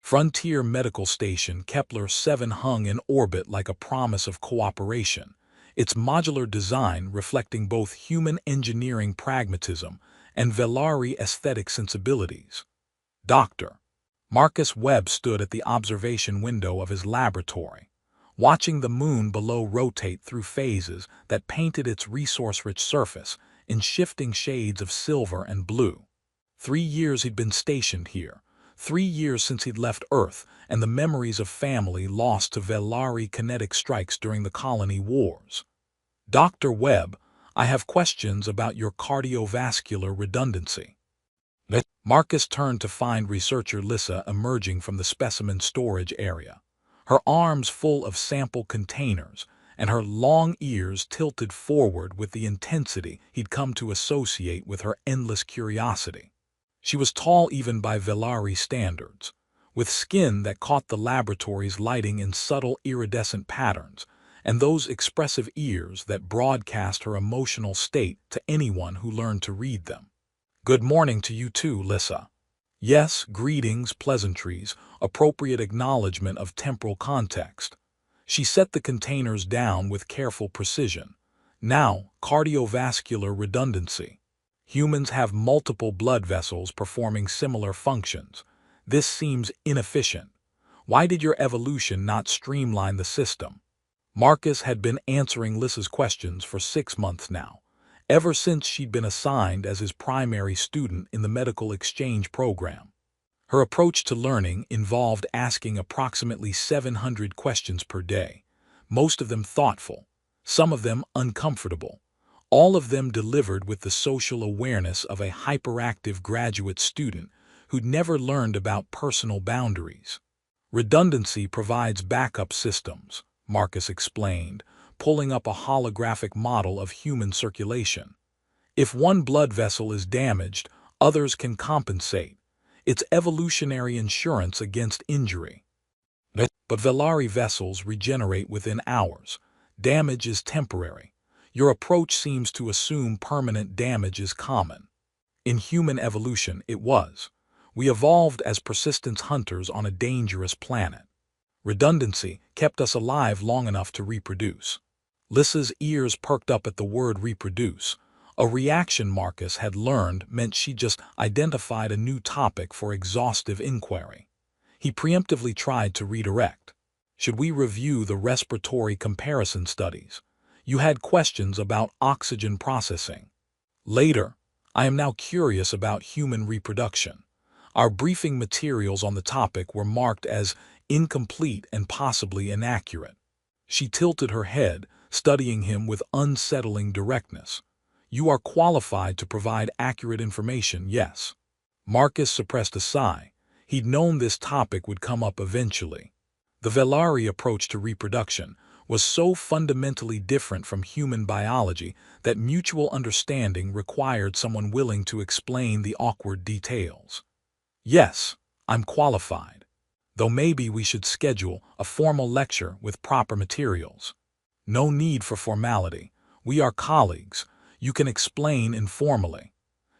Frontier Medical Station Kepler-7 hung in orbit like a promise of cooperation, its modular design reflecting both human engineering pragmatism and Velari aesthetic sensibilities. Dr. Marcus Webb stood at the observation window of his laboratory, watching the moon below rotate through phases that painted its resource-rich surface in shifting shades of silver and blue. 3 years he'd been stationed here, 3 years since he'd left Earth, and the memories of family lost to Velari kinetic strikes during the colony wars. Dr. Webb, I have questions about your cardiovascular redundancy. Marcus turned to find researcher Lissa emerging from the specimen storage area, her arms full of sample containers and her long ears tilted forward with the intensity he'd come to associate with her endless curiosity. She was tall even by Velari standards, with skin that caught the laboratory's lighting in subtle iridescent patterns, and those expressive ears that broadcast her emotional state to anyone who learned to read them. Good morning to you too, Lissa. Yes, greetings, pleasantries, appropriate acknowledgement of temporal context. She set the containers down with careful precision. Now, cardiovascular redundancy. Humans have multiple blood vessels performing similar functions. This seems inefficient. Why did your evolution not streamline the system? Marcus had been answering Lissa's questions for 6 months now, ever since she'd been assigned as his primary student in the medical exchange program. Her approach to learning involved asking approximately 700 questions per day, most of them thoughtful, some of them uncomfortable, all of them delivered with the social awareness of a hyperactive graduate student who'd never learned about personal boundaries. Redundancy provides backup systems, Marcus explained, pulling up a holographic model of human circulation. If one blood vessel is damaged, others can compensate. It's evolutionary insurance against injury. But Velari vessels regenerate within hours. Damage is temporary. Your approach seems to assume permanent damage is common. In human evolution, it was. We evolved as persistence hunters on a dangerous planet. Redundancy kept us alive long enough to reproduce. Lissa's ears perked up at the word reproduce, a reaction Marcus had learned meant she just identified a new topic for exhaustive inquiry. He preemptively tried to redirect. Should we review the respiratory comparison studies? You had questions about oxygen processing. Later, I am now curious about human reproduction. Our briefing materials on the topic were marked as incomplete and possibly inaccurate. She tilted her head, studying him with unsettling directness. You are qualified to provide accurate information, yes. Marcus suppressed a sigh. He'd known this topic would come up eventually. The Velari approach to reproduction was so fundamentally different from human biology that mutual understanding required someone willing to explain the awkward details. Yes, I'm qualified. Though maybe we should schedule a formal lecture with proper materials. No need for formality. We are colleagues. You can explain informally.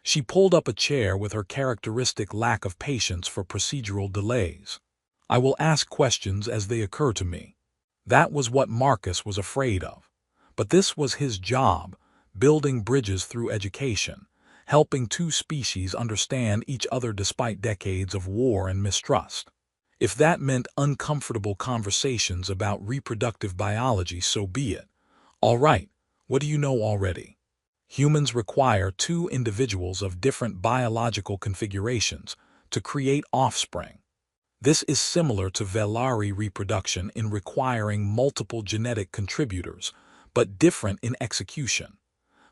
She pulled up a chair with her characteristic lack of patience for procedural delays. I will ask questions as they occur to me. That was what Marcus was afraid of. But this was his job, building bridges through education, helping two species understand each other despite decades of war and mistrust. If that meant uncomfortable conversations about reproductive biology, so be it. All right, what do you know already? Humans require 2 individuals of different biological configurations to create offspring. This is similar to Velari reproduction in requiring multiple genetic contributors, but different in execution.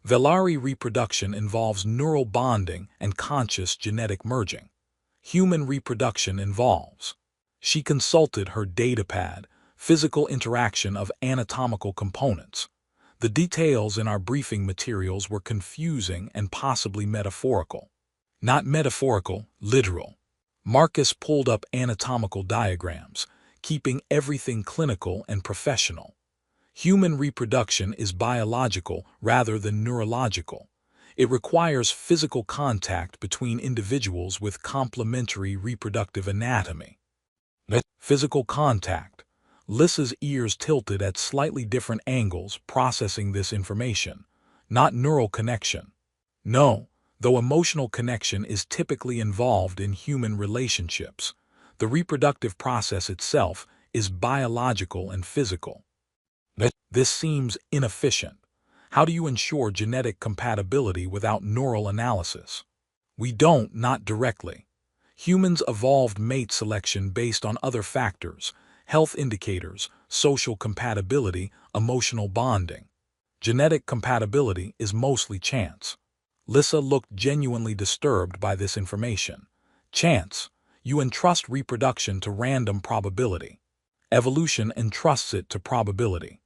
Velari reproduction involves neural bonding and conscious genetic merging. Human reproduction involves. She consulted her datapad, physical interaction of anatomical components. The details in our briefing materials were confusing and possibly metaphorical. Not metaphorical, literal. Marcus pulled up anatomical diagrams, keeping everything clinical and professional. Human reproduction is biological rather than neurological. It requires physical contact between individuals with complementary reproductive anatomy. Physical contact. Lissa's ears tilted at slightly different angles, processing this information. Not neural connection. No, though emotional connection is typically involved in human relationships, the reproductive process itself is biological and physical. This seems inefficient. How do you ensure genetic compatibility without neural analysis? We don't, not directly. Humans evolved mate selection based on other factors, health indicators, social compatibility, emotional bonding. Genetic compatibility is mostly chance. Lissa looked genuinely disturbed by this information. Chance. You entrust reproduction to random probability. Evolution entrusts it to probability.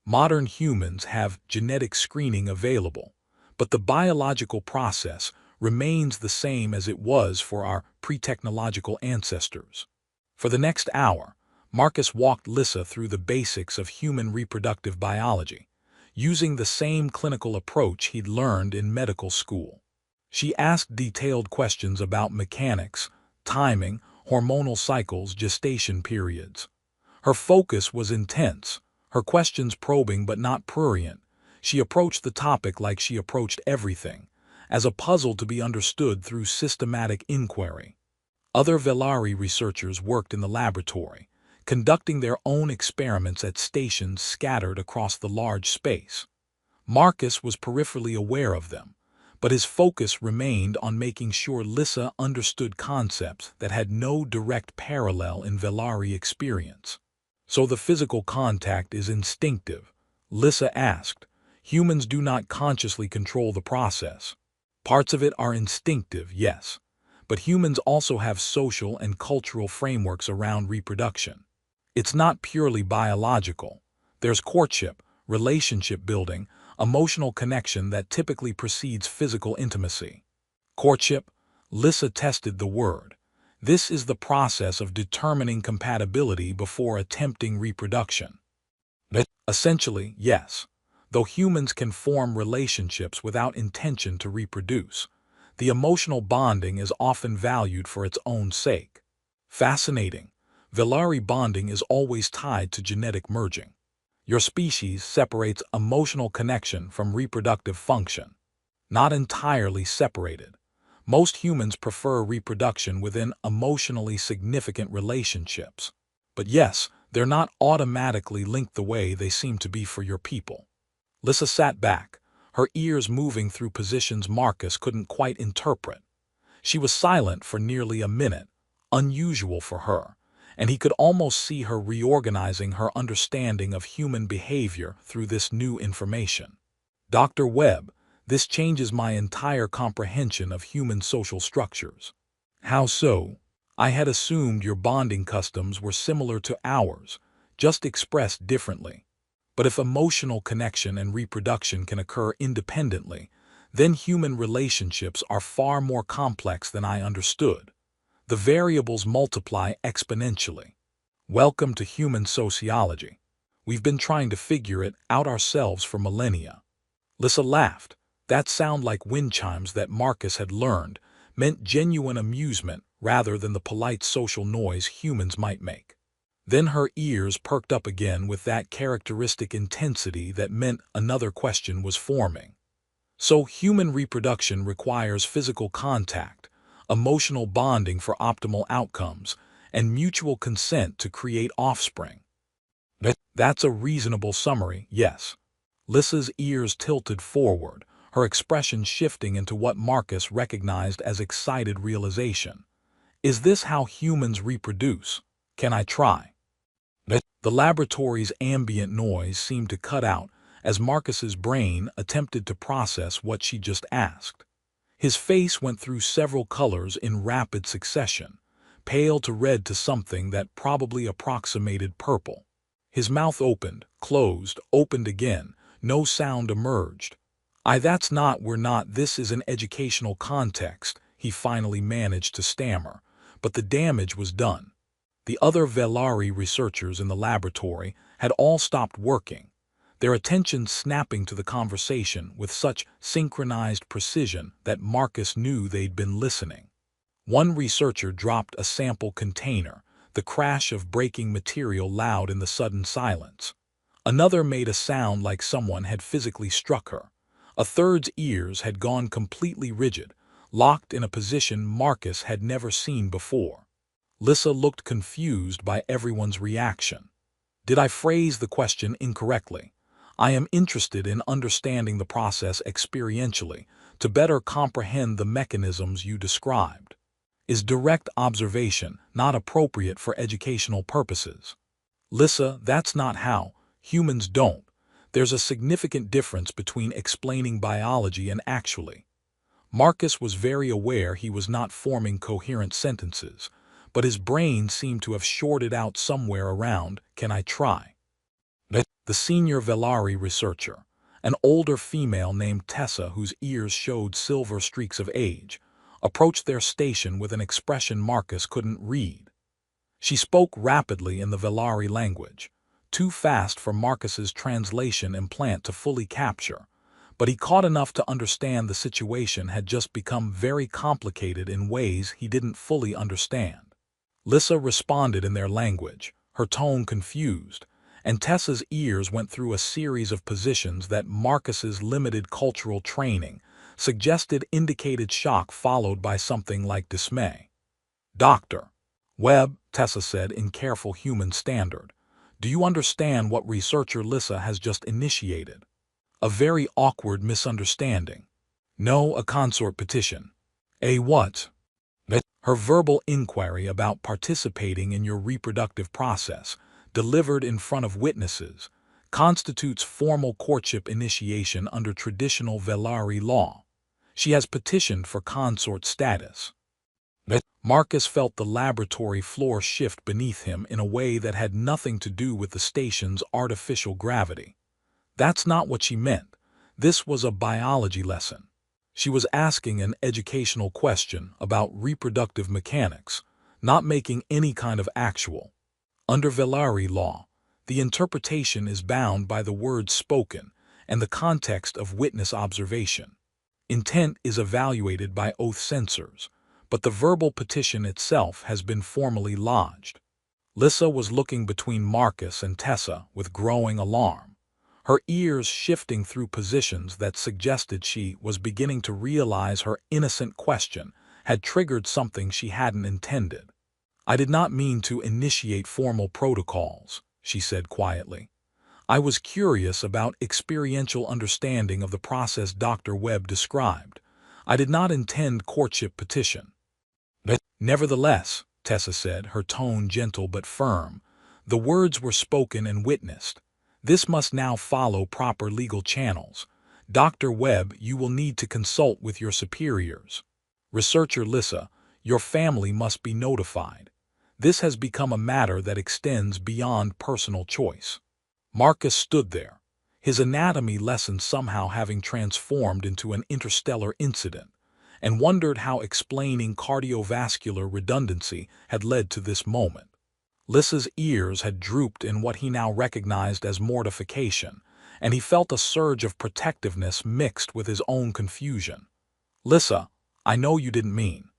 Modern humans have genetic screening available, but the biological process remains the same as it was for our pre-technological ancestors. For the next hour, Marcus walked Lissa through the basics of human reproductive biology, using the same clinical approach he'd learned in medical school. She asked detailed questions about mechanics, timing, hormonal cycles, gestation periods. Her focus was intense, her questions probing but not prurient. She approached the topic like she approached everything, as a puzzle to be understood through systematic inquiry. Other Velari researchers worked in the laboratory, conducting their own experiments at stations scattered across the large space. Marcus was peripherally aware of them, but his focus remained on making sure Lissa understood concepts that had no direct parallel in Velari experience. So the physical contact is instinctive, Lissa asked. Humans do not consciously control the process. Parts of it are instinctive, yes, but humans also have social and cultural frameworks around reproduction. It's not purely biological. There's courtship, relationship building, emotional connection that typically precedes physical intimacy. Courtship, Lissa tested the word. This is the process of determining compatibility before attempting reproduction. Essentially, yes. Though humans can form relationships without intention to reproduce, the emotional bonding is often valued for its own sake. Fascinating. Velari bonding is always tied to genetic merging. Your species separates emotional connection from reproductive function. Not entirely separated. Most humans prefer reproduction within emotionally significant relationships. But yes, they're not automatically linked the way they seem to be for your people. Lissa sat back, her ears moving through positions Marcus couldn't quite interpret. She was silent for nearly a minute, unusual for her, and he could almost see her reorganizing her understanding of human behavior through this new information. Dr. Webb, this changes my entire comprehension of human social structures. How so? I had assumed your bonding customs were similar to ours, just expressed differently. But if emotional connection and reproduction can occur independently, then human relationships are far more complex than I understood. The variables multiply exponentially. Welcome to human sociology. We've been trying to figure it out ourselves for millennia. Lissa laughed. That sound like wind chimes that Marcus had learned meant genuine amusement rather than the polite social noise humans might make. Then her ears perked up again with that characteristic intensity that meant another question was forming. So human reproduction requires physical contact, emotional bonding for optimal outcomes, and mutual consent to create offspring. That's a reasonable summary, yes. Lissa's ears tilted forward, her expression shifting into what Marcus recognized as excited realization. Is this how humans reproduce? Can I try? The laboratory's ambient noise seemed to cut out as Marcus's brain attempted to process what she just asked. His face went through several colors in rapid succession, pale to red to something that probably approximated purple. His mouth opened, closed, opened again. No sound emerged. This is an educational context, he finally managed to stammer, but the damage was done. The other Velari researchers in the laboratory had all stopped working, their attention snapping to the conversation with such synchronized precision that Marcus knew they'd been listening. One researcher dropped a sample container, the crash of breaking material loud in the sudden silence. Another made a sound like someone had physically struck her. A third's ears had gone completely rigid, locked in a position Marcus had never seen before. Lissa looked confused by everyone's reaction. Did I phrase the question incorrectly? I am interested in understanding the process experientially to better comprehend the mechanisms you described. Is direct observation not appropriate for educational purposes? Lissa, that's not how. Humans don't. There's a significant difference between explaining biology and actually. Marcus was very aware he was not forming coherent sentences, but his brain seemed to have shorted out somewhere around, "Can I try?" The senior Velari researcher, an older female named Tessa whose ears showed silver streaks of age, approached their station with an expression Marcus couldn't read. She spoke rapidly in the Velari language, too fast for Marcus's translation implant to fully capture, but he caught enough to understand the situation had just become very complicated in ways he didn't fully understand. Lissa responded in their language, her tone confused, and Tessa's ears went through a series of positions that Marcus's limited cultural training suggested indicated shock followed by something like dismay. "Dr. Webb," Tessa said in careful human standard, "do you understand what researcher Lissa has just initiated?" A very awkward misunderstanding. "No, a consort petition." "A what?" "Her verbal inquiry about participating in your reproductive process, delivered in front of witnesses, constitutes formal courtship initiation under traditional Velari law. She has petitioned for consort status." Marcus felt the laboratory floor shift beneath him in a way that had nothing to do with the station's artificial gravity. That's not what she meant. This was a biology lesson. She was asking an educational question about reproductive mechanics, not making any kind of actual. Under Velari law, the interpretation is bound by the words spoken and the context of witness observation. Intent is evaluated by oath censors, but the verbal petition itself has been formally lodged. Lissa was looking between Marcus and Tessa with growing alarm, her ears shifting through positions that suggested she was beginning to realize her innocent question had triggered something she hadn't intended. "I did not mean to initiate formal protocols," she said quietly. "I was curious about experiential understanding of the process Dr. Webb described. I did not intend courtship petition." "Nevertheless," Tessa said, her tone gentle but firm, "the words were spoken and witnessed. This must now follow proper legal channels. Dr. Webb, you will need to consult with your superiors. Researcher Lissa, your family must be notified. This has become a matter that extends beyond personal choice." Marcus stood there, his anatomy lesson somehow having transformed into an interstellar incident, and wondered how explaining cardiovascular redundancy had led to this moment. Lissa's ears had drooped in what he now recognized as mortification, and he felt a surge of protectiveness mixed with his own confusion. "Lissa, I know you didn't mean.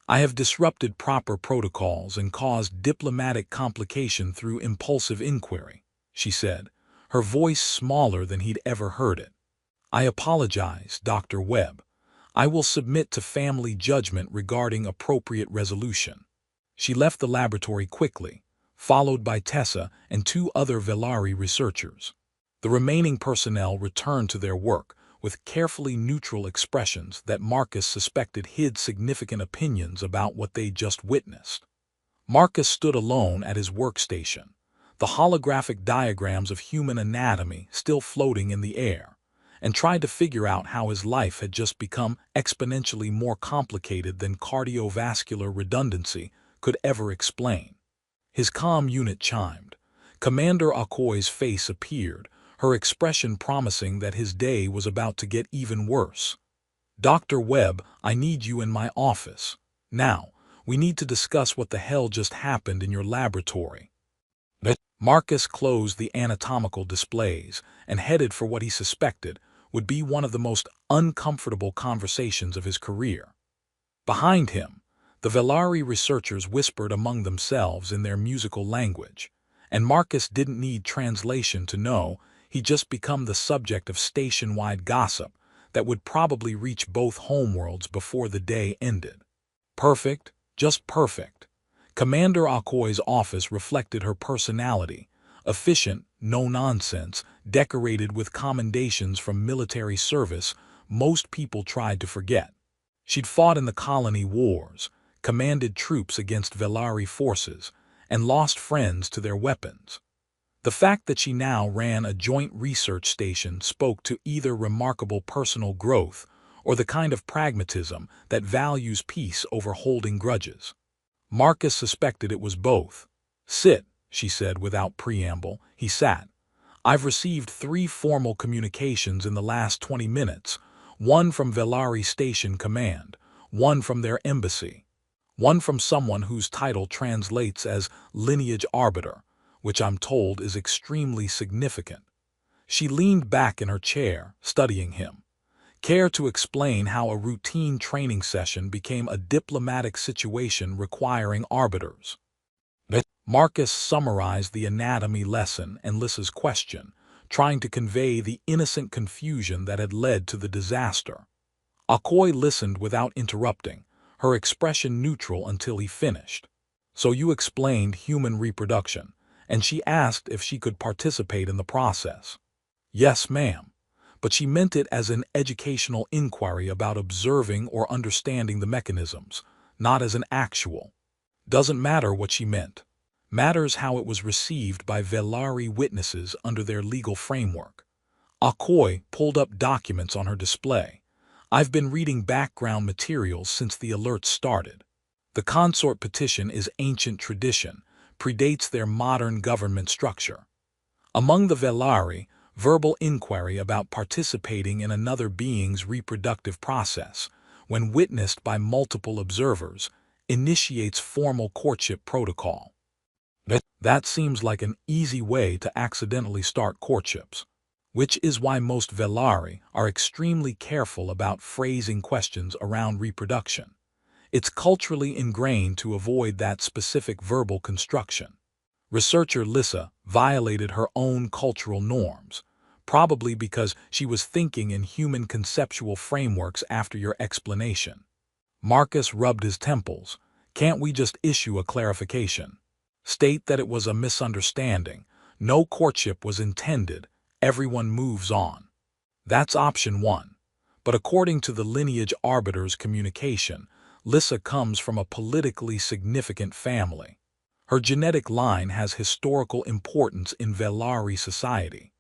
I have disrupted proper protocols and caused diplomatic complication through impulsive inquiry," she said, her voice smaller than he'd ever heard it. "I apologize, Dr. Webb. I will submit to family judgment regarding appropriate resolution." She left the laboratory quickly, followed by Tessa and two other Velari researchers. The remaining personnel returned to their work with carefully neutral expressions that Marcus suspected hid significant opinions about what they just witnessed. Marcus stood alone at his workstation, the holographic diagrams of human anatomy still floating in the air, and tried to figure out how his life had just become exponentially more complicated than cardiovascular redundancy could ever explain. His comm unit chimed. Commander Akoi's face appeared, her expression promising that his day was about to get even worse. "Dr. Webb, I need you in my office. Now, we need to discuss what the hell just happened in your laboratory." Marcus closed the anatomical displays and headed for what he suspected would be one of the most uncomfortable conversations of his career. Behind him, The Velari researchers whispered among themselves in their musical language, and Marcus didn't need translation to know he'd just become the subject of station-wide gossip that would probably reach both homeworlds before the day ended. Perfect, just perfect. Commander Akoi's office reflected her personality, efficient, no-nonsense, decorated with commendations from military service most people tried to forget. She'd fought in the colony wars, commanded troops against Velari forces, and lost friends to their weapons. The fact that she now ran a joint research station spoke to either remarkable personal growth or the kind of pragmatism that values peace over holding grudges. Marcus suspected it was both. "Sit," she said without preamble. He sat. "I've received 3 formal communications in the last 20 minutes, one from Velari Station Command, one from their embassy, one from someone whose title translates as Lineage Arbiter, which I'm told is extremely significant." She leaned back in her chair, studying him. Care to explain how a routine training session became a diplomatic situation requiring arbiters? Marcus summarized the anatomy lesson and Lissa's question, trying to convey the innocent confusion that had led to the disaster. Akoi listened without interrupting, her expression neutral until he finished. "So you explained human reproduction, and she asked if she could participate in the process." "Yes, ma'am. But she meant it as an educational inquiry about observing or understanding the mechanisms, not as an actual." "Doesn't matter what she meant. Matters how it was received by Velari witnesses under their legal framework." Akoi pulled up documents on her display. "I've been reading background materials since the alert started. The consort petition is ancient tradition, predates their modern government structure. Among the Velari, verbal inquiry about participating in another being's reproductive process, when witnessed by multiple observers, initiates formal courtship protocol." That seems like an easy way to accidentally start courtships, which is why most Velari are extremely careful about phrasing questions around reproduction. It's culturally ingrained to avoid that specific verbal construction. Researcher Lissa violated her own cultural norms, probably because she was thinking in human conceptual frameworks after your explanation. Marcus rubbed his temples. "Can't we just issue a clarification? State that it was a misunderstanding. No courtship was intended. Everyone moves on." That's option 1. But according to the Lineage Arbiter's communication, Lissa comes from a politically significant family. Her genetic line has historical importance in Velari society.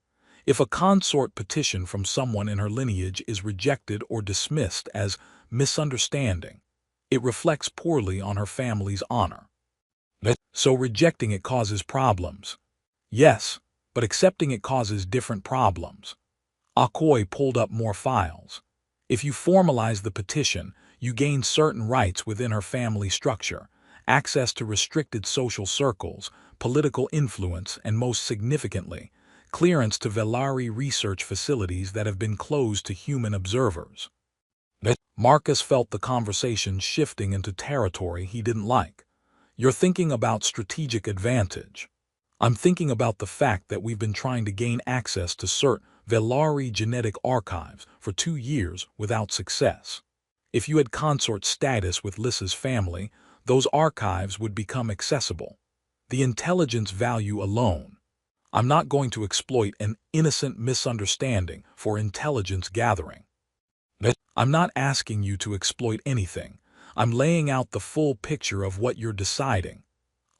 If a consort petition from someone in her lineage is rejected or dismissed as misunderstanding, it reflects poorly on her family's honor. So rejecting it causes problems. Yes, but accepting it causes different problems. Akoi pulled up more files. If you formalize the petition, you gain certain rights within her family structure, access to restricted social circles, political influence, and most significantly, clearance to Velari research facilities that have been closed to human observers. Marcus felt the conversation shifting into territory he didn't like. "You're thinking about strategic advantage." "I'm thinking about the fact that we've been trying to gain access to certain Velari genetic archives for 2 years without success. If you had consort status with Lissa's family, those archives would become accessible. The intelligence value alone. I'm not going to exploit an innocent misunderstanding for intelligence gathering." "I'm not asking you to exploit anything. I'm laying out the full picture of what you're deciding."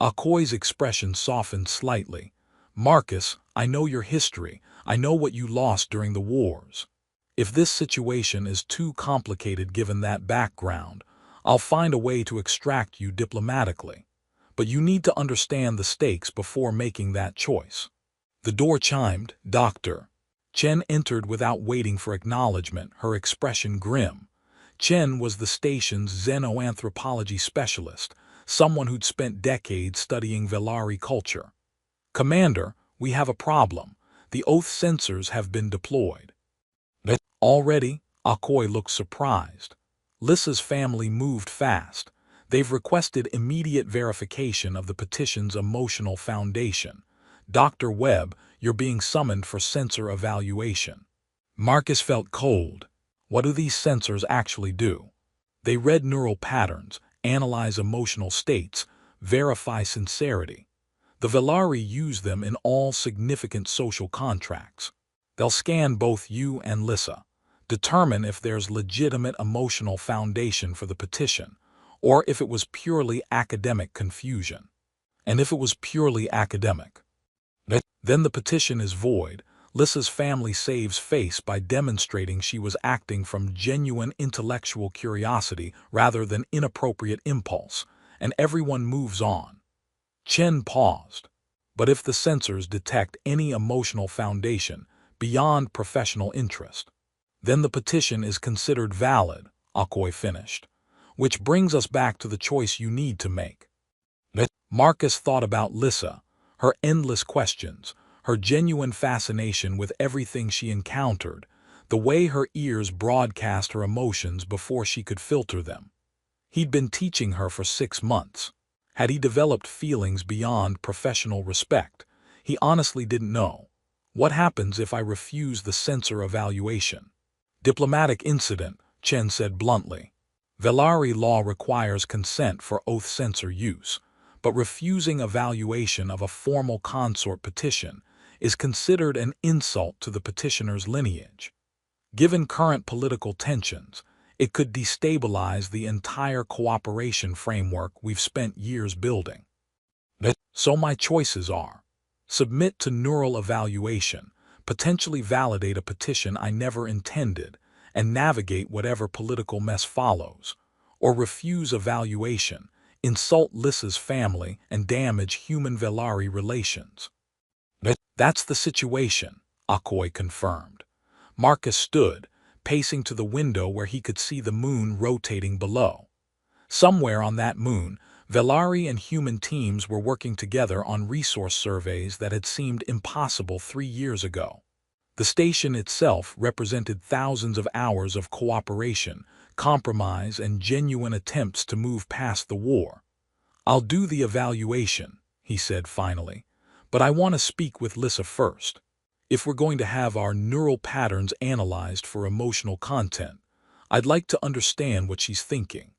Akoi's expression softened slightly. "Marcus, I know your history. I know what you lost during the wars. If this situation is too complicated given that background, I'll find a way to extract you diplomatically. But you need to understand the stakes before making that choice." The door chimed. "Doctor." Chen entered without waiting for acknowledgement, her expression grim. Chen was the station's xenoanthropology specialist, someone who'd spent decades studying Velari culture. "Commander, we have a problem. The oath sensors have been deployed." "Already?" Akoi looked surprised. Lissa's family moved fast. They've requested immediate verification of the petition's emotional foundation. Dr. Webb, you're being summoned for sensor evaluation. Marcus felt cold. What do these sensors actually do? They read neural patterns, analyze emotional states, verify sincerity. The Velari use them in all significant social contracts. They'll scan both you and Lissa, determine if there's legitimate emotional foundation for the petition, or if it was purely academic confusion. And if it was purely academic, then the petition is void. Lissa's family saves face by demonstrating she was acting from genuine intellectual curiosity rather than inappropriate impulse, and everyone moves on. Chen paused. But if the censors detect any emotional foundation beyond professional interest, then the petition is considered valid, Akoy finished. Which brings us back to the choice you need to make. Marcus thought about Lissa, her endless questions, her genuine fascination with everything she encountered, the way her ears broadcast her emotions before she could filter them. He'd been teaching her for 6 months. Had he developed feelings beyond professional respect? He honestly didn't know. What happens if I refuse the censor evaluation? Diplomatic incident, Chen said bluntly. Velari law requires consent for oath censor use, but refusing evaluation of a formal consort petition is considered an insult to the petitioner's lineage. Given current political tensions, it could destabilize the entire cooperation framework we've spent years building. So my choices are: submit to neural evaluation, potentially validate a petition I never intended, and navigate whatever political mess follows, or refuse evaluation, insult Lissa's family, and damage human-Velari relations. That's the situation, Akoy confirmed. Marcus stood, pacing to the window where he could see the moon rotating below. Somewhere on that moon, Velari and human teams were working together on resource surveys that had seemed impossible 3 years ago. The station itself represented thousands of hours of cooperation, compromise, and genuine attempts to move past the war. "I'll do the evaluation," he said finally, "but I want to speak with Lissa first. If we're going to have our neural patterns analyzed for emotional content, I'd like to understand what she's thinking."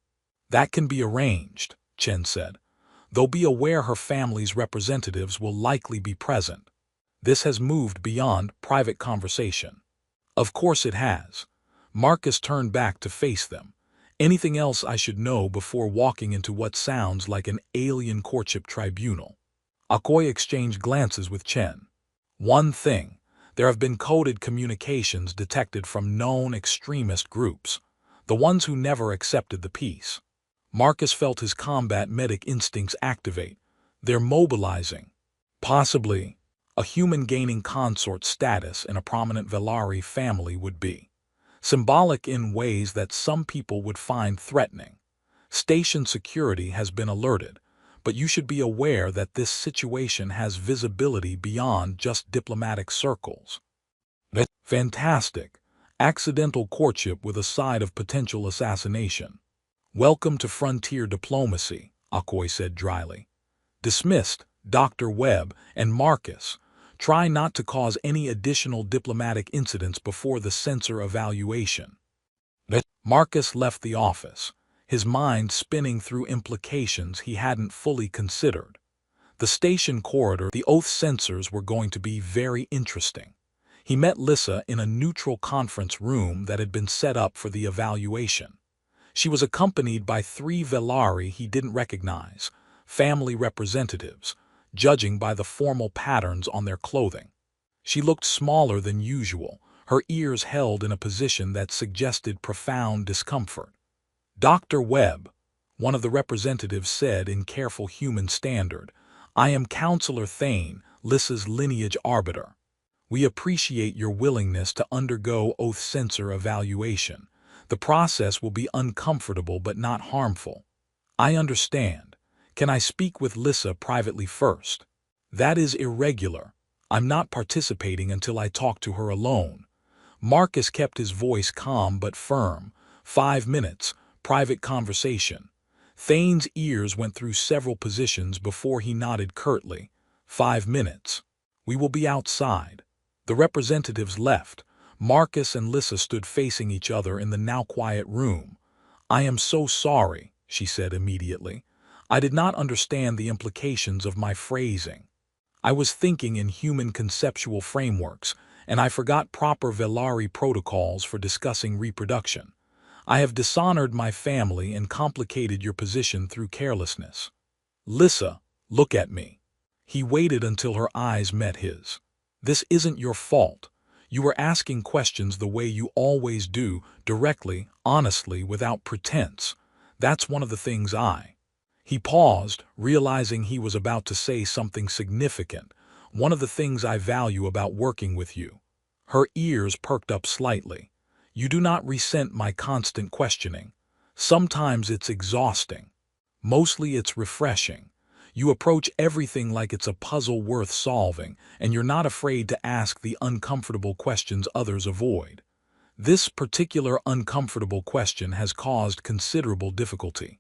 "That can be arranged," Chen said. "Though be aware her family's representatives will likely be present. This has moved beyond private conversation." "Of course it has." Marcus turned back to face them. "Anything else I should know before walking into what sounds like an alien courtship tribunal?" Akoy exchanged glances with Chen. "One thing. There have been coded communications detected from known extremist groups, the ones who never accepted the peace." Marcus felt his combat medic instincts activate. "They're mobilizing." "Possibly. A human gaining consort status in a prominent Velari family would be symbolic in ways that some people would find threatening. Station security has been alerted, but you should be aware that this situation has visibility beyond just diplomatic circles." "Fantastic. Accidental courtship with a side of potential assassination." "Welcome to frontier diplomacy," Akoy said dryly. "Dismissed, Dr. Webb and Marcus. Try not to cause any additional diplomatic incidents before the censor evaluation." Marcus left the office, his mind spinning through implications he hadn't fully considered. The station corridor, the oath censors were going to be very interesting. He met Lissa in a neutral conference room that had been set up for the evaluation. She was accompanied by 3 Velari he didn't recognize, family representatives, judging by the formal patterns on their clothing. She looked smaller than usual, her ears held in a position that suggested profound discomfort. "Dr. Webb," one of the representatives said in careful human standard, "I am Counselor Thane, Lissa's lineage arbiter. We appreciate your willingness to undergo oath censor evaluation. The process will be uncomfortable but not harmful." "I understand. Can I speak with Lissa privately first?" "That is irregular. I'm not participating until I talk to her alone." Marcus kept his voice calm but firm. 5 minutes, private conversation. Thane's ears went through several positions before he nodded curtly. 5 minutes. We will be outside. The representatives left. Marcus and Lissa stood facing each other in the now quiet room. I am so sorry, she said immediately. I did not understand the implications of my phrasing. I was thinking in human conceptual frameworks, and I forgot proper Velari protocols for discussing reproduction. I have dishonored my family and complicated your position through carelessness. Lissa, look at me. He waited until her eyes met his. This isn't your fault. You were asking questions the way you always do, directly, honestly, without pretense. That's one of the things He paused, realizing he was about to say something significant. One of the things I value about working with you. Her ears perked up slightly. You do not resent my constant questioning. Sometimes it's exhausting. Mostly it's refreshing. You approach everything like it's a puzzle worth solving, and you're not afraid to ask the uncomfortable questions others avoid. This particular uncomfortable question has caused considerable difficulty.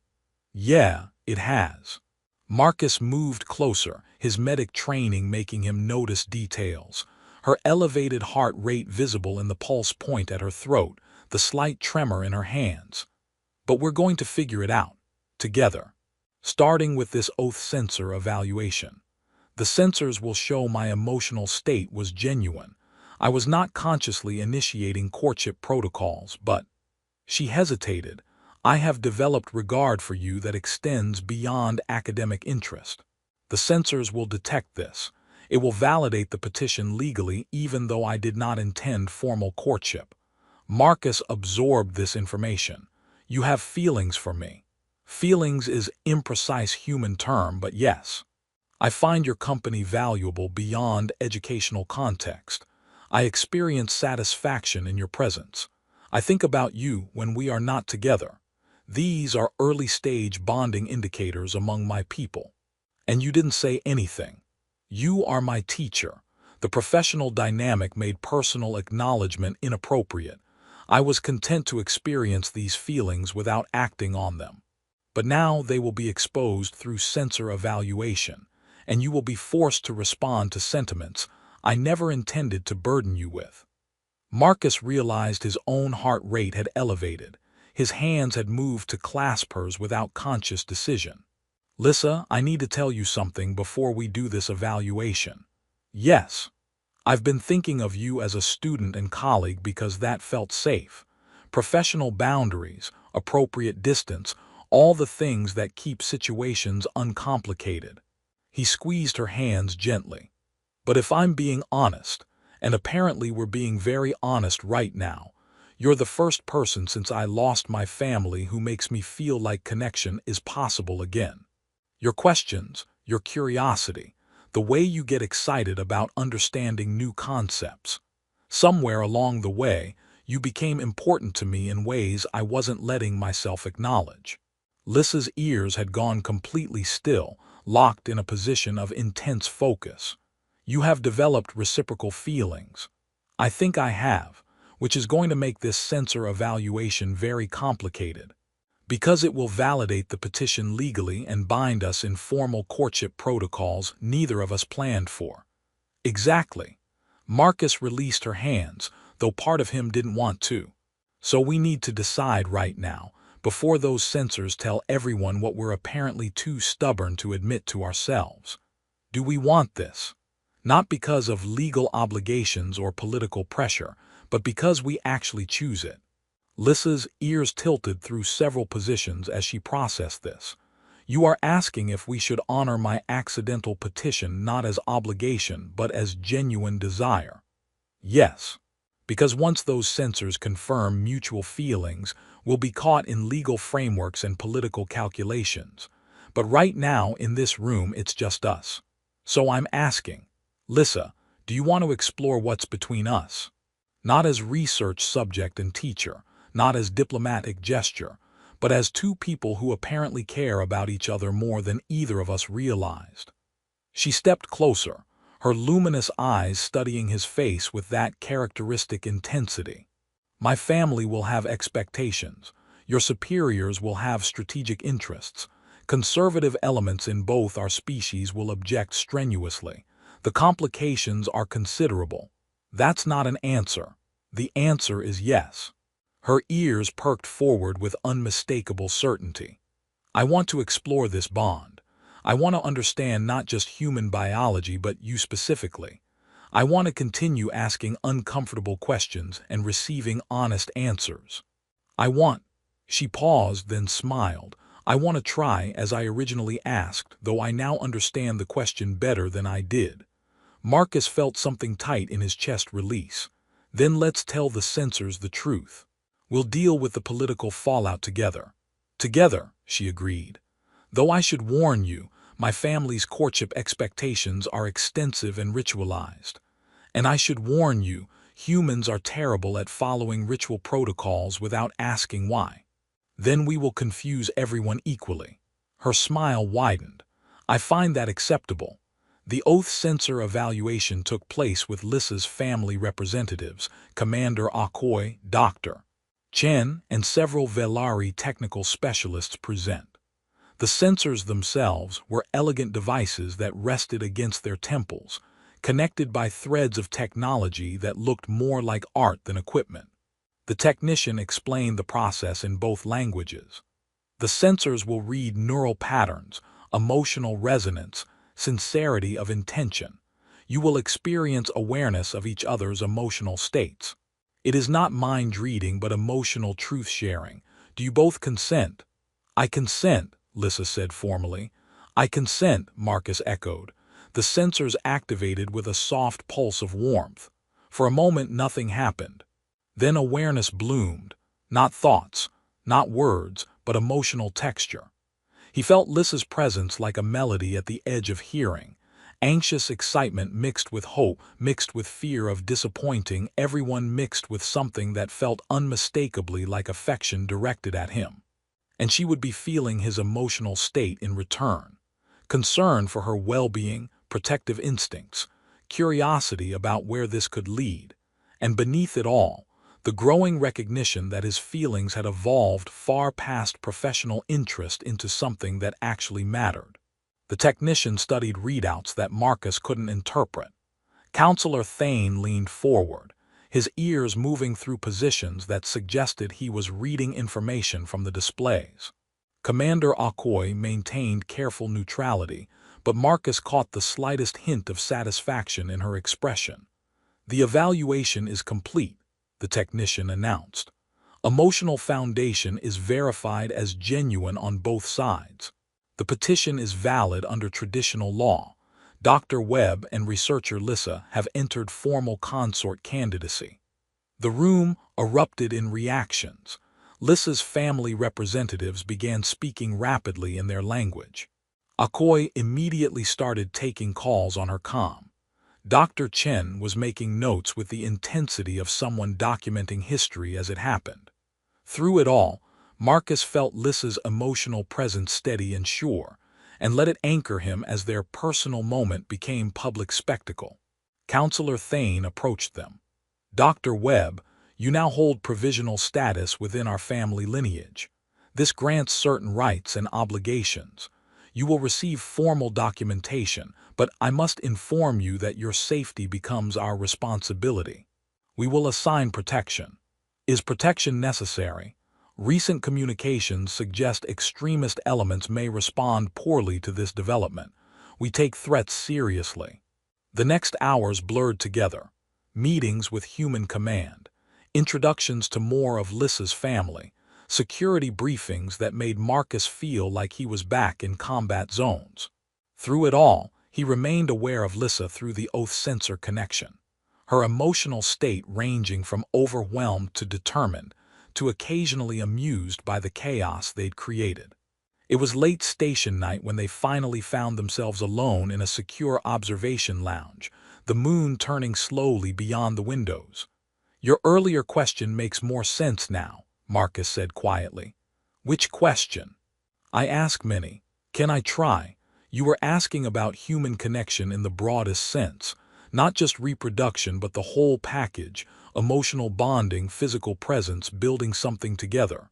Yeah, it has. Marcus moved closer, his medic training making him notice details. Her elevated heart rate visible in the pulse point at her throat, the slight tremor in her hands. But we're going to figure it out. Together. Starting with this oath sensor evaluation. The sensors will show my emotional state was genuine. I was not consciously initiating courtship protocols, but... She hesitated. I have developed regard for you that extends beyond academic interest. The sensors will detect this. It will validate the petition legally even though I did not intend formal courtship. Marcus absorbed this information. You have feelings for me. Feelings is imprecise human term, but yes. I find your company valuable beyond educational context. I experience satisfaction in your presence. I think about you when we are not together. These are early-stage bonding indicators among my people. And you didn't say anything. You are my teacher. The professional dynamic made personal acknowledgement inappropriate. I was content to experience these feelings without acting on them. But now they will be exposed through sensor evaluation, and you will be forced to respond to sentiments I never intended to burden you with. Marcus realized his own heart rate had elevated. His hands had moved to clasp hers without conscious decision. Lissa, I need to tell you something before we do this evaluation. Yes. I've been thinking of you as a student and colleague because that felt safe. Professional boundaries, appropriate distance, all the things that keep situations uncomplicated. He squeezed her hands gently. But if I'm being honest, and apparently we're being very honest right now, you're the first person since I lost my family who makes me feel like connection is possible again. Your questions, your curiosity, the way you get excited about understanding new concepts. Somewhere along the way, you became important to me in ways I wasn't letting myself acknowledge. Lissa's ears had gone completely still, locked in a position of intense focus. You have developed reciprocal feelings. I think I have, which is going to make this sensor evaluation very complicated. Because it will validate the petition legally and bind us in formal courtship protocols neither of us planned for. Exactly. Marcus released her hands, though part of him didn't want to. So we need to decide right now, before those censors tell everyone what we're apparently too stubborn to admit to ourselves. Do we want this? Not because of legal obligations or political pressure, but because we actually choose it. Lissa's ears tilted through several positions as she processed this. You are asking if we should honor my accidental petition not as obligation but as genuine desire. Yes. Because once those censors confirm mutual feelings, we'll be caught in legal frameworks and political calculations. But right now, in this room, it's just us. So I'm asking, Lissa, do you want to explore what's between us? Not as research subject and teacher, not as diplomatic gesture, but as two people who apparently care about each other more than either of us realized. She stepped closer, her luminous eyes studying his face with that characteristic intensity. My family will have expectations. Your superiors will have strategic interests. Conservative elements in both our species will object strenuously. The complications are considerable. That's not an answer. The answer is yes. Her ears perked forward with unmistakable certainty. I want to explore this bond. I want to understand not just human biology but you specifically. I want to continue asking uncomfortable questions and receiving honest answers. She paused, then smiled. I want to try as I originally asked, though I now understand the question better than I did. Marcus felt something tight in his chest release. Then let's tell the censors the truth. We'll deal with the political fallout together. Together, she agreed. Though I should warn you, my family's courtship expectations are extensive and ritualized. And I should warn you, humans are terrible at following ritual protocols without asking why. Then we will confuse everyone equally. Her smile widened. I find that acceptable. The oath censor evaluation took place with Lissa's family representatives, Commander Akoy, Dr. Chen, and several Velari technical specialists present. The censors themselves were elegant devices that rested against their temples, connected by threads of technology that looked more like art than equipment. The technician explained the process in both languages. The sensors will read neural patterns, emotional resonance, sincerity of intention. You will experience awareness of each other's emotional states. It is not mind reading but emotional truth sharing. Do you both consent? I consent, Lissa said formally. I consent, Marcus echoed. The sensors activated with a soft pulse of warmth. For a moment nothing happened. Then awareness bloomed. Not thoughts, not words, but emotional texture. He felt Lissa's presence like a melody at the edge of hearing. Anxious excitement mixed with hope, mixed with fear of disappointing everyone, mixed with something that felt unmistakably like affection directed at him. And she would be feeling his emotional state in return. Concern for her well-being, protective instincts, curiosity about where this could lead, and beneath it all, the growing recognition that his feelings had evolved far past professional interest into something that actually mattered. The technician studied readouts that Marcus couldn't interpret. Counselor Thane leaned forward, his ears moving through positions that suggested he was reading information from the displays. Commander Akoy maintained careful neutrality, but Marcus caught the slightest hint of satisfaction in her expression. The evaluation is complete, the technician announced. Emotional foundation is verified as genuine on both sides. The petition is valid under traditional law. Dr. Webb and researcher Lissa have entered formal consort candidacy. The room erupted in reactions. Lissa's family representatives began speaking rapidly in their language. Akoy immediately started taking calls on her comm. Dr. Chen was making notes with the intensity of someone documenting history as it happened. Through it all, Marcus felt Lissa's emotional presence steady and sure, and let it anchor him as their personal moment became public spectacle. Counselor Thane approached them. Dr. Webb, you now hold provisional status within our family lineage. This grants certain rights and obligations. You will receive formal documentation, but I must inform you that your safety becomes our responsibility. We will assign protection. Is protection necessary? Recent communications suggest extremist elements may respond poorly to this development. We take threats seriously. The next hours blurred together. Meetings with human command, introductions to more of Lissa's family, security briefings that made Marcus feel like he was back in combat zones. Through it all, he remained aware of Lissa through the oath censor connection, her emotional state ranging from overwhelmed to determined, to occasionally amused by the chaos they'd created. It was late station night when they finally found themselves alone in a secure observation lounge, the moon turning slowly beyond the windows. Your earlier question makes more sense now, Marcus said quietly. Which question? I ask many. Can I try? You were asking about human connection in the broadest sense, not just reproduction but the whole package, emotional bonding, physical presence, building something together.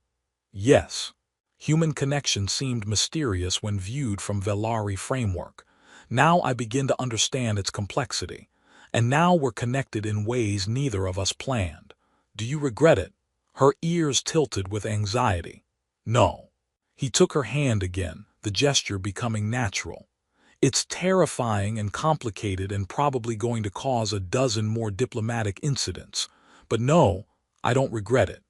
Yes. Human connection seemed mysterious when viewed from Velari framework. Now I begin to understand its complexity. And now we're connected in ways neither of us planned. Do you regret it? Her ears tilted with anxiety. No. He took her hand again, the gesture becoming natural. It's terrifying and complicated and probably going to cause a dozen more diplomatic incidents. But no, I don't regret it.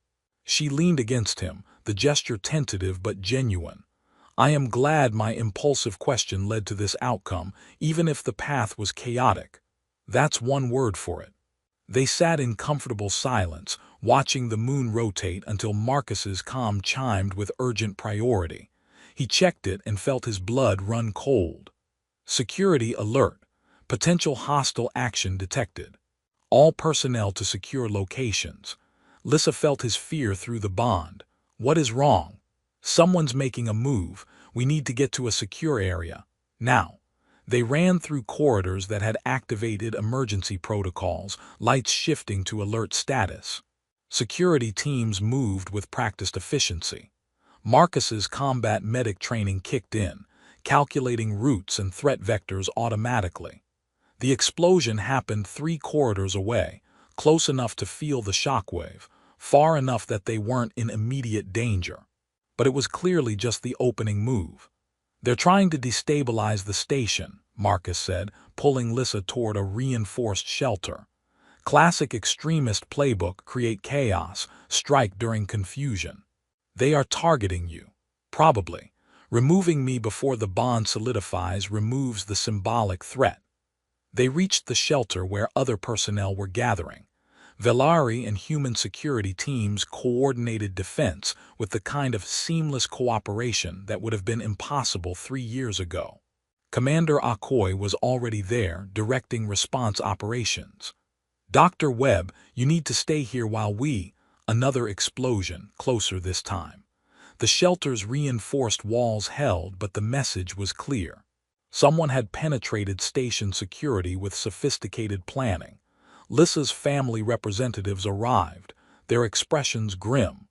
She leaned against him, the gesture tentative but genuine. I am glad my impulsive question led to this outcome, even if the path was chaotic. That's one word for it. They sat in comfortable silence, watching the moon rotate until Marcus's comm chimed with urgent priority. He checked it and felt his blood run cold. Security alert. Potential hostile action detected. All personnel to secure locations. Lissa felt his fear through the bond. What is wrong? Someone's making a move. We need to get to a secure area. Now. They ran through corridors that had activated emergency protocols, lights shifting to alert status. Security teams moved with practiced efficiency. Marcus's combat medic training kicked in, calculating routes and threat vectors automatically. The explosion happened 3 corridors away, close enough to feel the shockwave, far enough that they weren't in immediate danger. But it was clearly just the opening move. They're trying to destabilize the station, Marcus said, pulling Lissa toward a reinforced shelter. Classic extremist playbook: create chaos, strike during confusion. They are targeting you. Probably. Removing me before the bond solidifies removes the symbolic threat. They reached the shelter where other personnel were gathering. Velari and human security teams coordinated defense with the kind of seamless cooperation that would have been impossible 3 years ago. Commander Akoi was already there, directing response operations. Dr. Webb, you need to stay here while we... Another explosion, closer this time. The shelter's reinforced walls held, but the message was clear. Someone had penetrated station security with sophisticated planning. Lissa's family representatives arrived, their expressions grim.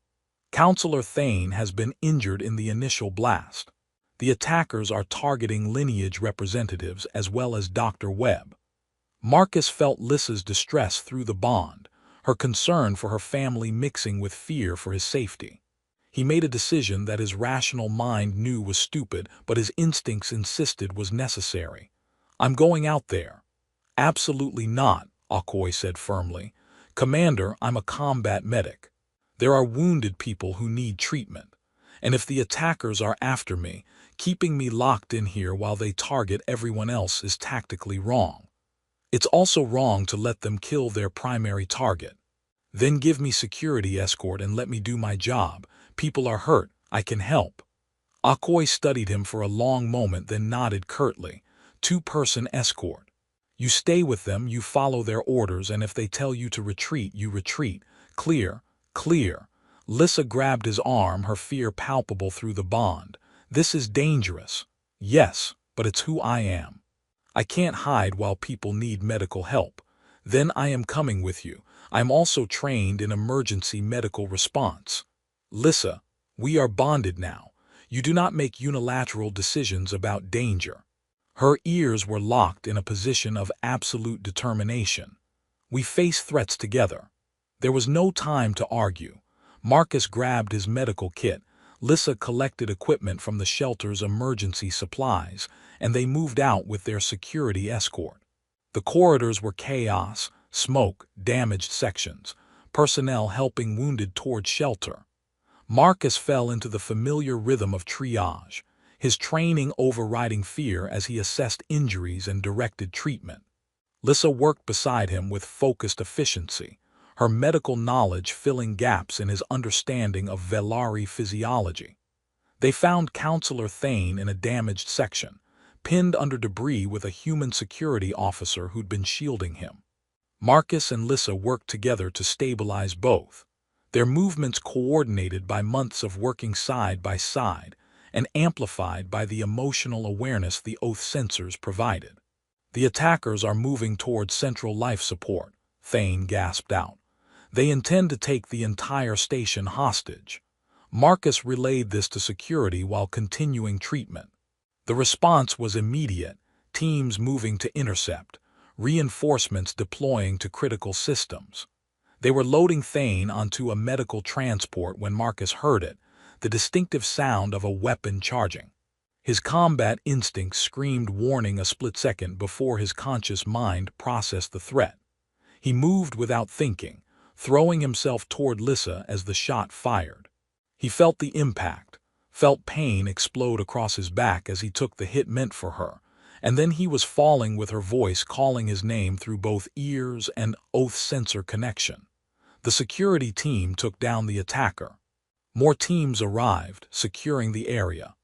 Counselor Thane has been injured in the initial blast. The attackers are targeting lineage representatives as well as Dr. Webb. Marcus felt Lissa's distress through the bond, her concern for her family mixing with fear for his safety. He made a decision that his rational mind knew was stupid, but his instincts insisted was necessary. I'm going out there. Absolutely not, Akoi said firmly. Commander, I'm a combat medic. There are wounded people who need treatment. And if the attackers are after me, keeping me locked in here while they target everyone else is tactically wrong. It's also wrong to let them kill their primary target. Then give me security escort and let me do my job. People are hurt. I can help. Akoi studied him for a long moment, then nodded curtly. 2-person escort. You stay with them, you follow their orders, and if they tell you to retreat, you retreat. Clear, clear. Lissa grabbed his arm, her fear palpable through the bond. This is dangerous. Yes, but it's who I am. I can't hide while people need medical help. Then I am coming with you. I'm also trained in emergency medical response. Lissa, we are bonded now. You do not make unilateral decisions about danger. Her ears were locked in a position of absolute determination. We face threats together. There was no time to argue. Marcus grabbed his medical kit. Lissa collected equipment from the shelter's emergency supplies, and they moved out with their security escort. The corridors were chaos, smoke, damaged sections, personnel helping wounded toward shelter. Marcus fell into the familiar rhythm of triage, his training overriding fear as he assessed injuries and directed treatment. Lissa worked beside him with focused efficiency, her medical knowledge filling gaps in his understanding of Velari physiology. They found Counselor Thane in a damaged section, pinned under debris with a human security officer who'd been shielding him. Marcus and Lissa worked together to stabilize both, their movements coordinated by months of working side by side and amplified by the emotional awareness the oath sensors provided. The attackers are moving towards central life support, Thane gasped out. They intend to take the entire station hostage. Marcus relayed this to security while continuing treatment. The response was immediate, teams moving to intercept, reinforcements deploying to critical systems. They were loading Thane onto a medical transport when Marcus heard it, the distinctive sound of a weapon charging. His combat instinct screamed warning a split second before his conscious mind processed the threat. He moved without thinking, throwing himself toward Lissa as the shot fired. He felt the impact, felt pain explode across his back as he took the hit meant for her, and then he was falling with her voice calling his name through both ears and oath sensor connection. The security team took down the attacker. More teams arrived, securing the area.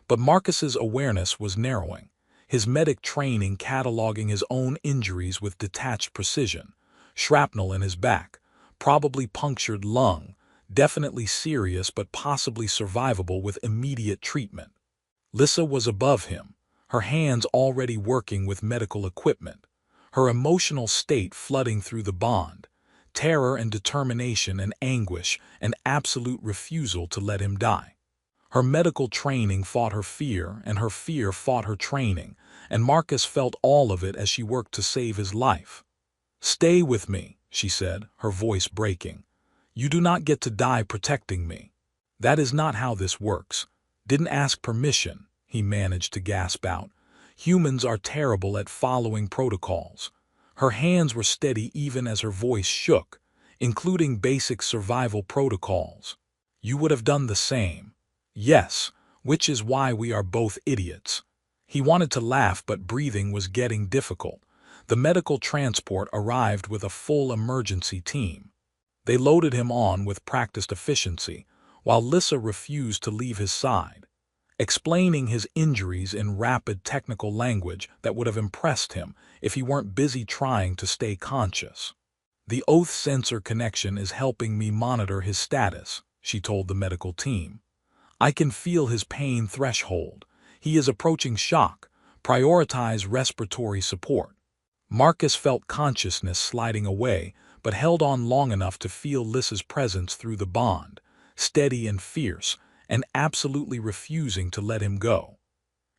But Marcus's awareness was narrowing, his medic training cataloging his own injuries with detached precision. Shrapnel in his back, probably punctured lung, definitely serious but possibly survivable with immediate treatment. Lissa was above him, her hands already working with medical equipment, her emotional state flooding through the bond, terror and determination and anguish, an absolute refusal to let him die. Her medical training fought her fear, and her fear fought her training, and Marcus felt all of it as she worked to save his life. "Stay with me," she said, her voice breaking. "You do not get to die protecting me. That is not how this works. Didn't ask permission," he managed to gasp out. "Humans are terrible at following protocols." Her hands were steady even as her voice shook, including basic survival protocols. "You would have done the same." "Yes, which is why we are both idiots." He wanted to laugh, but breathing was getting difficult. The medical transport arrived with a full emergency team. They loaded him on with practiced efficiency, while Lissa refused to leave his side, explaining his injuries in rapid technical language that would have impressed him if he weren't busy trying to stay conscious. "The oath sensor connection is helping me monitor his status," she told the medical team. "I can feel his pain threshold. He is approaching shock. Prioritize respiratory support." Marcus felt consciousness sliding away, but held on long enough to feel Lissa's presence through the bond, steady and fierce, and absolutely refusing to let him go.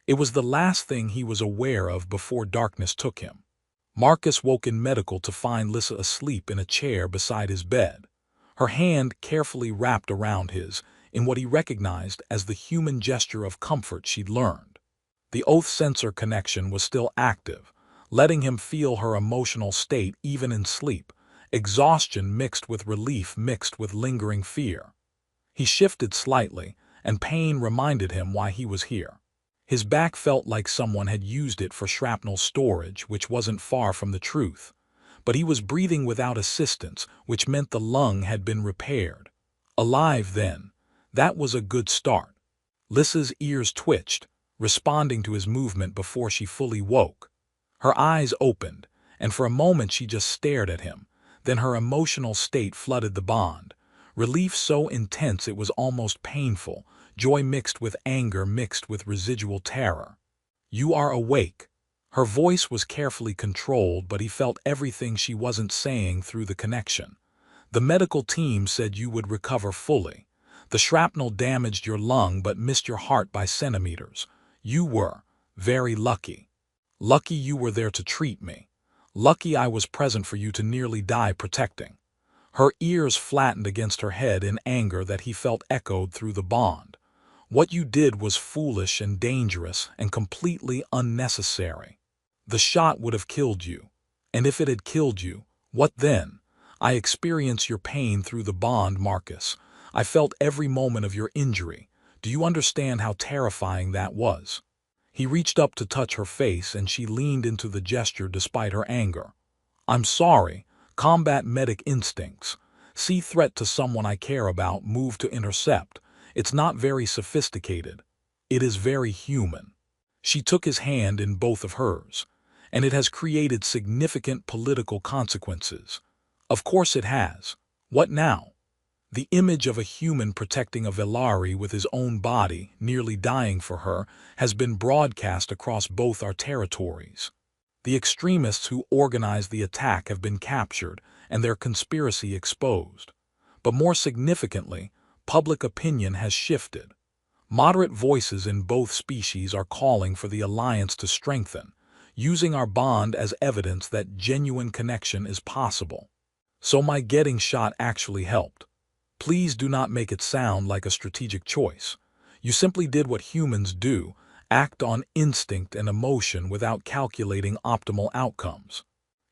It was the last thing he was aware of before darkness took him. Marcus woke in medical to find Lissa asleep in a chair beside his bed, her hand carefully wrapped around his, in what he recognized as the human gesture of comfort she'd learned. The oath sensor connection was still active, letting him feel her emotional state even in sleep, exhaustion mixed with relief mixed with lingering fear. He shifted slightly, and pain reminded him why he was here. His back felt like someone had used it for shrapnel storage, which wasn't far from the truth. But he was breathing without assistance, which meant the lung had been repaired. Alive then. That was a good start. Lissa's ears twitched, responding to his movement before she fully woke. Her eyes opened, and for a moment she just stared at him. Then her emotional state flooded the bond. Relief so intense it was almost painful, joy mixed with anger mixed with residual terror. "You are awake." Her voice was carefully controlled, but he felt everything she wasn't saying through the connection. "The medical team said you would recover fully. The shrapnel damaged your lung but missed your heart by centimeters. You were very lucky. Lucky you were there to treat me. Lucky I was present for you to nearly die protecting." Her ears flattened against her head in anger that he felt echoed through the bond. "What you did was foolish and dangerous and completely unnecessary. The shot would have killed you. And if it had killed you, what then? I experience your pain through the bond, Marcus. I felt every moment of your injury. Do you understand how terrifying that was?" He reached up to touch her face, and she leaned into the gesture despite her anger. "I'm sorry. Combat medic instincts. See threat to someone I care about, move to intercept. It's not very sophisticated. It is very human." She took his hand in both of hers. "And it has created significant political consequences." "Of course it has. What now?" The image of a human protecting a Velari with his own body, nearly dying for her, has been broadcast across both our territories. The extremists who organized the attack have been captured and their conspiracy exposed. But more significantly, Public opinion has shifted. Moderate voices in both species are calling for the alliance to strengthen, using our bond as evidence that genuine connection is possible. So my getting shot actually helped. Please do not make it sound like a strategic choice. You simply did what humans do, act on instinct and emotion without calculating optimal outcomes.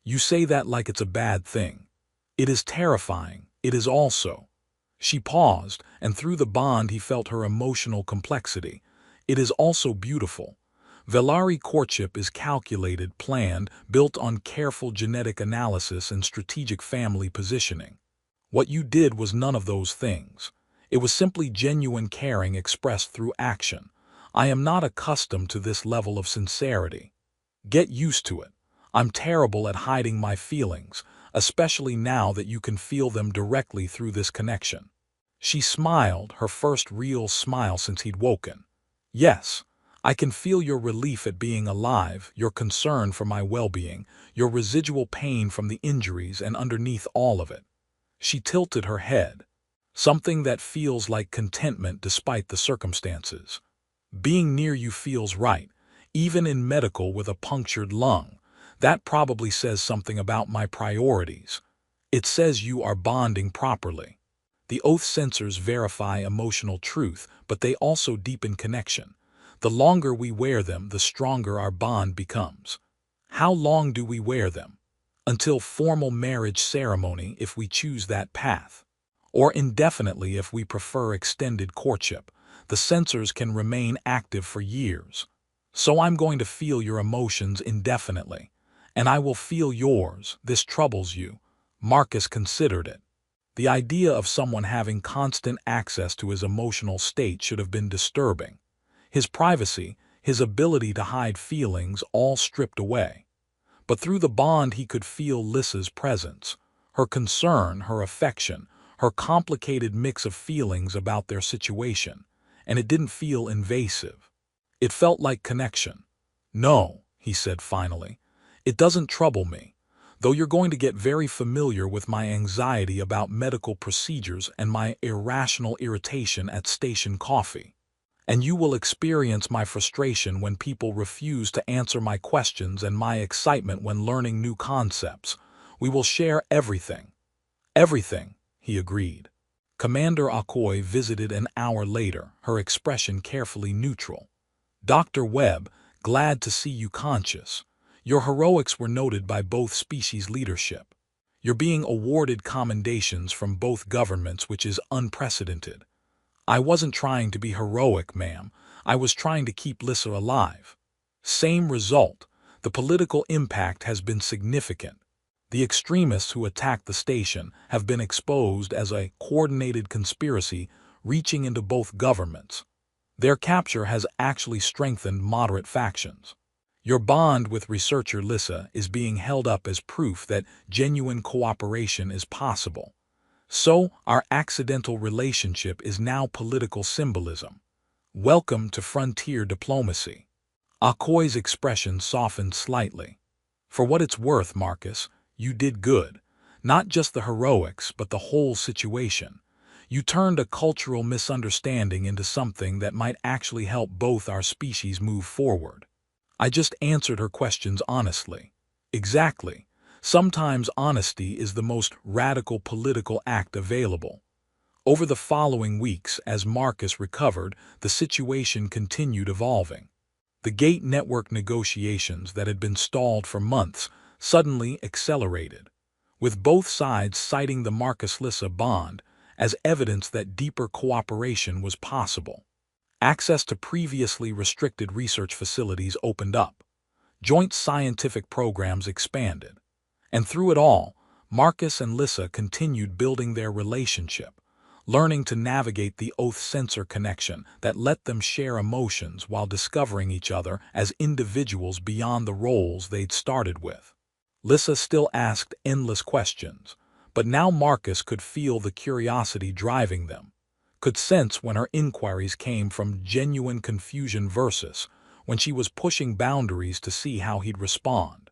You say that like it's a bad thing. It is terrifying. It is also. She paused, and through the bond he felt her emotional complexity. It is also beautiful. Velari courtship is calculated, planned, built on careful genetic analysis and strategic family positioning. What you did was none of those things. It was simply genuine caring expressed through action. I am not accustomed to this level of sincerity. Get used to it. I'm terrible at hiding my feelings, especially now that you can feel them directly through this connection. She smiled, her first real smile since he'd woken. Yes, I can feel your relief at being alive, your concern for my well-being, your residual pain from the injuries, and underneath all of it. She tilted her head. Something that feels like contentment despite the circumstances. Being near you feels right, even in medical with a punctured lung. That probably says something about my priorities. It says you are bonding properly. The oath sensors verify emotional truth, but they also deepen connection. The longer we wear them, the stronger our bond becomes. How long do we wear them? Until formal marriage ceremony if we choose that path. Or indefinitely if we prefer extended courtship. The sensors can remain active for years. So I'm going to feel your emotions indefinitely. And I will feel yours. This troubles you. Marcus considered it. The idea of someone having constant access to his emotional state should have been disturbing. His privacy, his ability to hide feelings, all stripped away. But through the bond he could feel Lissa's presence, her concern, her affection, her complicated mix of feelings about their situation, and it didn't feel invasive. It felt like connection. No, he said finally, it doesn't trouble me, though you're going to get very familiar with my anxiety about medical procedures and my irrational irritation at station coffee. And you will experience my frustration when people refuse to answer my questions and my excitement when learning new concepts. We will share everything. Everything, he agreed. Commander Akoi visited an hour later, her expression carefully neutral. Dr. Webb, glad to see you conscious. Your heroics were noted by both species leadership. You're being awarded commendations from both governments, which is unprecedented. I wasn't trying to be heroic, ma'am. I was trying to keep Lissa alive. Same result. The political impact has been significant. The extremists who attacked the station have been exposed as a coordinated conspiracy reaching into both governments. Their capture has actually strengthened moderate factions. Your bond with researcher Lissa is being held up as proof that genuine cooperation is possible. So, our accidental relationship is now political symbolism. Welcome to frontier diplomacy. Akoi's expression softened slightly. For what it's worth, Marcus, you did good. Not just the heroics, but the whole situation. You turned a cultural misunderstanding into something that might actually help both our species move forward. I just answered her questions honestly. Exactly. Sometimes honesty is the most radical political act available. Over the following weeks, as Marcus recovered, the situation continued evolving. The gate network negotiations that had been stalled for months suddenly accelerated, with both sides citing the Marcus-Lissa bond as evidence that deeper cooperation was possible. Access to previously restricted research facilities opened up. Joint scientific programs expanded. And through it all, Marcus and Lissa continued building their relationship, learning to navigate the oath sensor connection that let them share emotions while discovering each other as individuals beyond the roles they'd started with. Lissa still asked endless questions, but now Marcus could feel the curiosity driving them, could sense when her inquiries came from genuine confusion versus when she was pushing boundaries to see how he'd respond.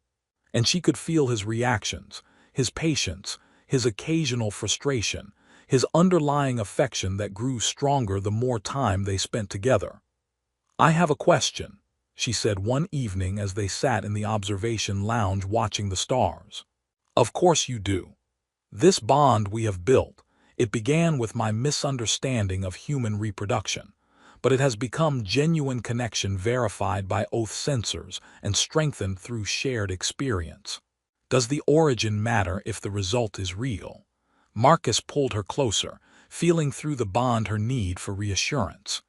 And she could feel his reactions, his patience, his occasional frustration, his underlying affection that grew stronger the more time they spent together. "I have a question," she said one evening as they sat in the observation lounge watching the stars. "Of course you do. This bond we have built, it began with my misunderstanding of human reproduction, but it has become genuine connection verified by oath sensors and strengthened through shared experience. Does the origin matter if the result is real?" Marcus pulled her closer, feeling through the bond her need for reassurance.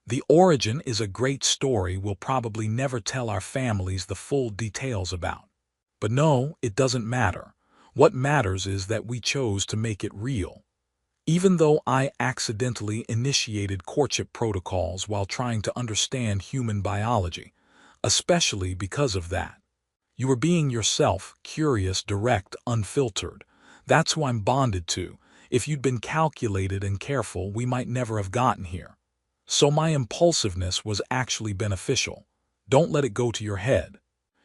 "The origin is a great story we'll probably never tell our families the full details about. But no, it doesn't matter. What matters is that we chose to make it real. Even though I accidentally initiated courtship protocols while trying to understand human biology, especially because of that. You were being yourself, curious, direct, unfiltered. That's who I'm bonded to. If you'd been calculated and careful, we might never have gotten here. So my impulsiveness was actually beneficial. Don't let it go to your head.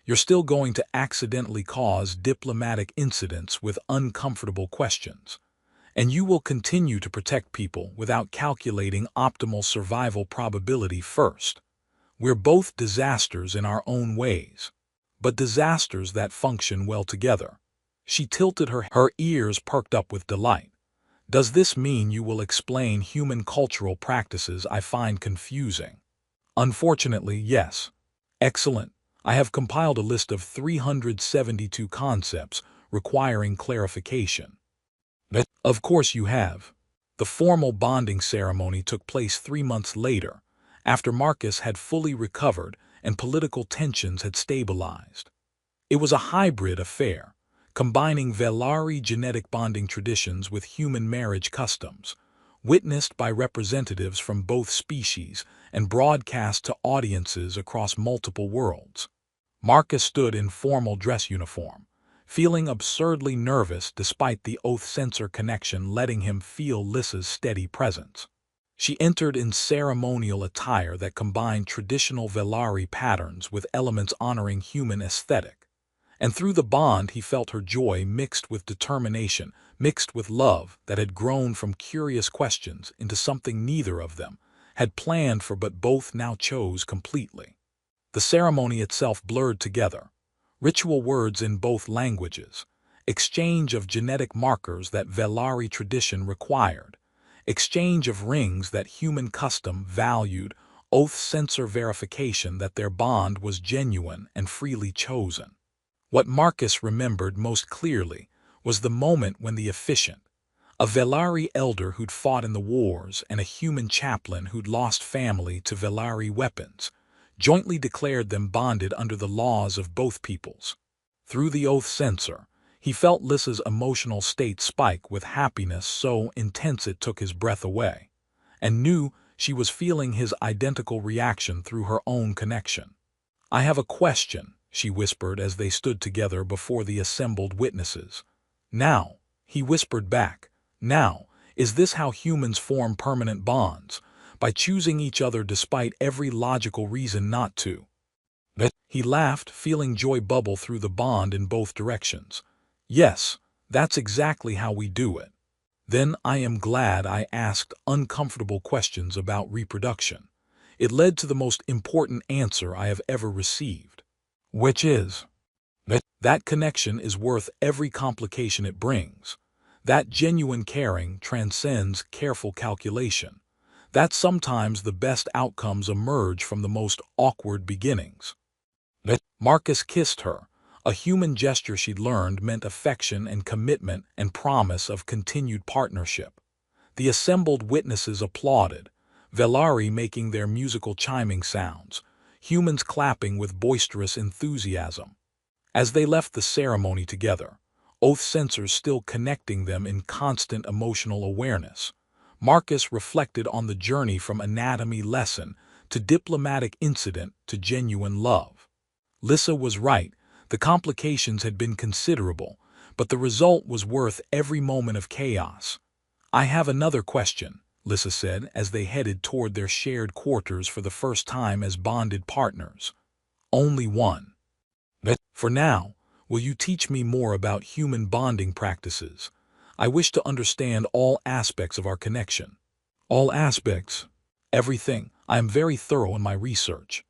You're still going to accidentally cause diplomatic incidents with uncomfortable questions. And you will continue to protect people without calculating optimal survival probability first. We're both disasters in our own ways, but disasters that function well together." She tilted her ears perked up with delight. "Does this mean you will explain human cultural practices I find confusing?" "Unfortunately, yes." "Excellent. I have compiled a list of 372 concepts requiring clarification." "Of course you have." The formal bonding ceremony took place 3 months later, after Marcus had fully recovered and political tensions had stabilized. It was a hybrid affair, combining Velari genetic bonding traditions with human marriage customs, witnessed by representatives from both species and broadcast to audiences across multiple worlds. Marcus stood in formal dress uniform, feeling absurdly nervous despite the oath sensor connection letting him feel Lissa's steady presence. She entered in ceremonial attire that combined traditional Velari patterns with elements honoring human aesthetic. And through the bond he felt her joy mixed with determination, mixed with love that had grown from curious questions into something neither of them had planned for but both now chose completely. The ceremony itself blurred together, ritual words in both languages, exchange of genetic markers that Velari tradition required, exchange of rings that human custom valued, oath sensor verification that their bond was genuine and freely chosen. What Marcus remembered most clearly was the moment when the officiant, a Velari elder who'd fought in the wars and a human chaplain who'd lost family to Velari weapons, jointly declared them bonded under the laws of both peoples. Through the oath sensor, he felt Lissa's emotional state spike with happiness so intense it took his breath away, and knew she was feeling his identical reaction through her own connection. "I have a question," she whispered as they stood together before the assembled witnesses. "Now," he whispered back, "now, is this how humans form permanent bonds? By choosing each other despite every logical reason not to?" He laughed, feeling joy bubble through the bond in both directions. "Yes, that's exactly how we do it." "Then I am glad I asked uncomfortable questions about reproduction. It led to the most important answer I have ever received." "Which is?" "That connection is worth every complication it brings. That genuine caring transcends careful calculation. That sometimes the best outcomes emerge from the most awkward beginnings." Marcus kissed her, a human gesture she'd learned meant affection and commitment and promise of continued partnership. The assembled witnesses applauded, Velari making their musical chiming sounds, humans clapping with boisterous enthusiasm. As they left the ceremony together, oath sensors still connecting them in constant emotional awareness, Marcus reflected on the journey from anatomy lesson to diplomatic incident to genuine love. Lissa was right, the complications had been considerable, but the result was worth every moment of chaos. "I have another question," Lissa said as they headed toward their shared quarters for the first time as bonded partners. "Only one. For now, will you teach me more about human bonding practices? I wish to understand all aspects of our connection. All aspects. Everything. I am very thorough in my research.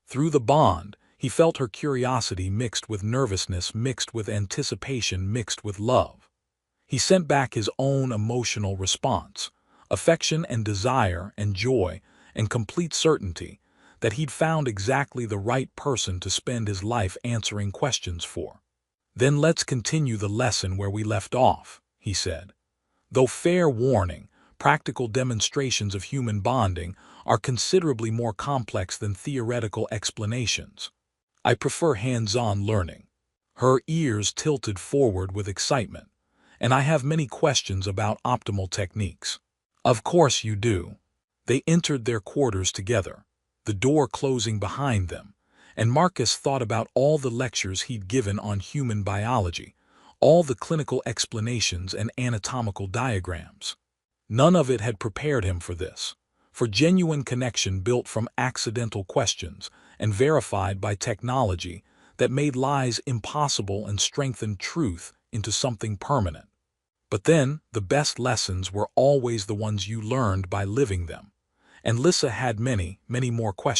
Through the bond, he felt her curiosity mixed with nervousness, mixed with anticipation, mixed with love. He sent back his own emotional response, affection and desire and joy and complete certainty that he'd found exactly the right person to spend his life answering questions for. Then let's continue the lesson where we left off, he said. Though fair warning, practical demonstrations of human bonding are considerably more complex than theoretical explanations. I prefer hands-on learning. Her ears tilted forward with excitement, and I have many questions about optimal techniques. Of course you do. They entered their quarters together, the door closing behind them, and Marcus thought about all the lectures he'd given on human biology, all the clinical explanations and anatomical diagrams. None of it had prepared him for this, for genuine connection built from accidental questions and verified by technology that made lies impossible and strengthened truth into something permanent. But then, the best lessons were always the ones you learned by living them, and Lissa had many, many more questions.